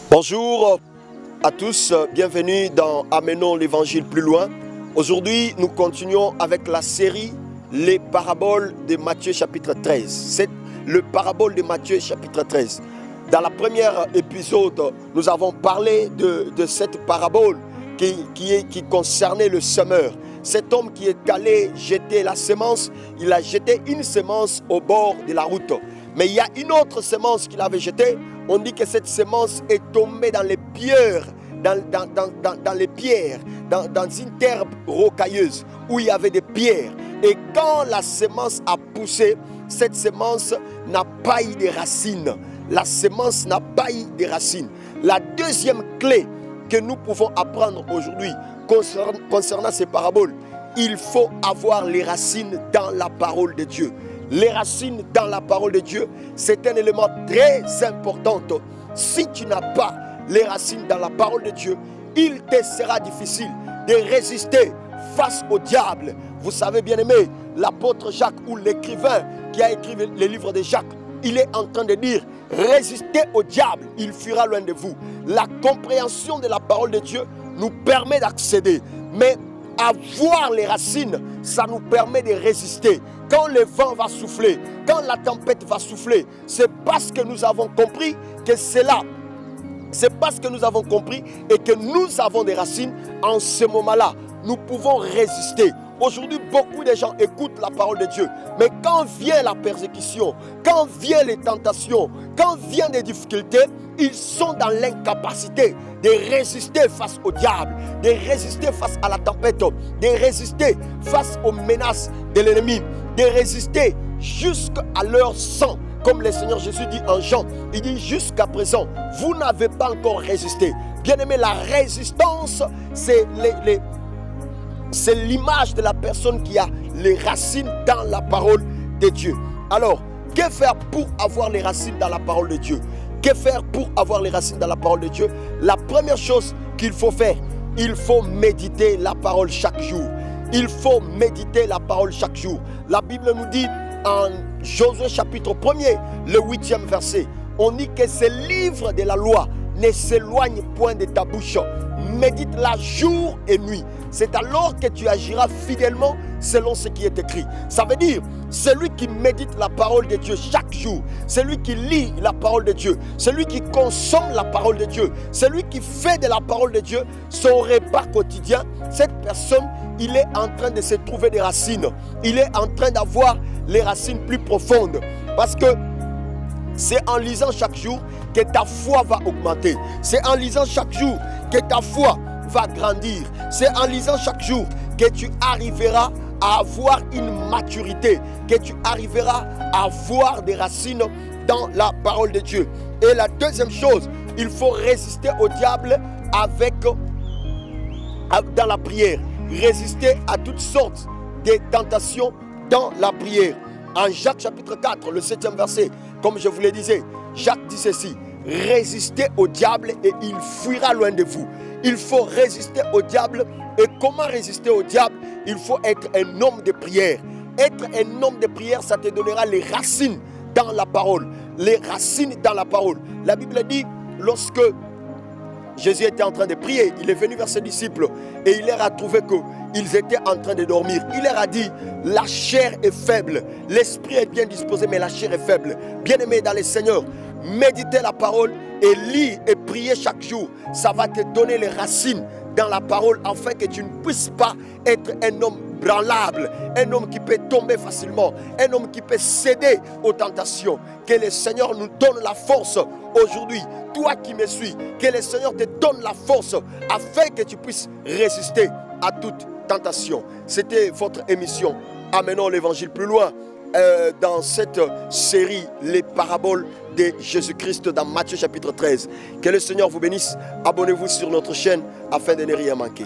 Bonjour à tous, bienvenue dans Amenons l'évangile plus loin. Aujourd'hui, nous continuons avec la série Les paraboles de Matthieu chapitre 13. C'est le parabole de Matthieu chapitre 13. Dans la première épisode, nous avons parlé de cette parabole qui concernait le semeur. Cet homme qui est allé jeter la semence, il a jeté une semence au bord de la route. Mais il y a une autre semence qu'il avait jetée. On dit que cette semence est tombée dans les pierres, dans une terre rocailleuse où il y avait des pierres. Et quand la semence a poussé, cette semence n'a pas eu de racines. La semence n'a pas eu de racines. La deuxième clé que nous pouvons apprendre aujourd'hui concernant ces paraboles, il faut avoir les racines dans la parole de Dieu. Les racines dans la parole de Dieu, c'est un élément très important. Si tu n'as pas les racines dans la parole de Dieu, il te sera difficile de résister face au diable. Vous savez, bien aimé, l'apôtre Jacques ou l'écrivain qui a écrit le livre de Jacques, il est en train de dire, résistez au diable, il fuira loin de vous. La compréhension de la parole de Dieu nous permet d'accéder, mais avoir les racines, ça nous permet de résister. Quand le vent va souffler, quand la tempête va souffler, c'est parce que nous avons compris que c'est là. C'est parce que nous avons compris et que nous avons des racines. En ce moment-là, nous pouvons résister. Aujourd'hui, beaucoup de gens écoutent la parole de Dieu. Mais quand vient la persécution, quand viennent les tentations, quand viennent les difficultés, ils sont dans l'incapacité de résister face au diable, de résister face à la tempête, de résister face aux menaces de l'ennemi, de résister jusqu'à leur sang. Comme le Seigneur Jésus dit en Jean, il dit jusqu'à présent, vous n'avez pas encore résisté. Bien aimé, la résistance, c'est l'image de la personne qui a les racines dans la parole de Dieu. Alors, que faire pour avoir les racines dans la parole de Dieu? Que faire pour avoir les racines dans la parole de Dieu? La première chose qu'il faut faire, il faut méditer la parole chaque jour. Il faut méditer la parole chaque jour. La Bible nous dit en Josué chapitre 1er, le 8e verset, on dit que ce livre de la loi ne s'éloigne point de ta bouche. Médite-la jour et nuit. C'est alors que tu agiras fidèlement selon ce qui est écrit. Ça veut dire, celui qui médite la parole de Dieu chaque jour, celui qui lit la parole de Dieu, celui qui consomme la parole de Dieu, celui qui fait de la parole de Dieu son repas quotidien, cette personne, il est en train de se trouver des racines. Il est en train d'avoir les racines plus profondes. Parce que c'est en lisant chaque jour que ta foi va augmenter. C'est en lisant chaque jour que ta foi va grandir. C'est en lisant chaque jour que tu arriveras à avoir une maturité, que tu arriveras à avoir des racines dans la parole de Dieu. Et la deuxième chose, il faut résister au diable dans la prière. Résister à toutes sortes de tentations dans la prière. En Jacques chapitre 4, le 7e verset, comme je vous le disais, Jacques dit ceci, résistez au diable et il fuira loin de vous. Il faut résister au diable. Et comment résister au diable? Il faut être un homme de prière. Être un homme de prière, ça te donnera les racines dans la parole. Les racines dans la parole. La Bible dit, lorsque Jésus était en train de prier, il est venu vers ses disciples et il leur a trouvé qu'ils étaient en train de dormir. Il leur a dit, la chair est faible, l'esprit est bien disposé, mais la chair est faible. Bien-aimés dans le Seigneur, méditez la parole et lis et priez chaque jour. Ça va te donner les racines dans la parole afin que tu ne puisses pas être un homme branlable, un homme qui peut tomber facilement, un homme qui peut céder aux tentations. Que le Seigneur nous donne la force aujourd'hui, toi qui me suis, que le Seigneur te donne la force afin que tu puisses résister à toute tentation. C'était votre émission Amenons l'évangile plus loin, dans cette série Les paraboles de Jésus-Christ dans Matthieu chapitre 13. Que le Seigneur vous bénisse. Abonnez-vous sur notre chaîne afin de ne rien manquer.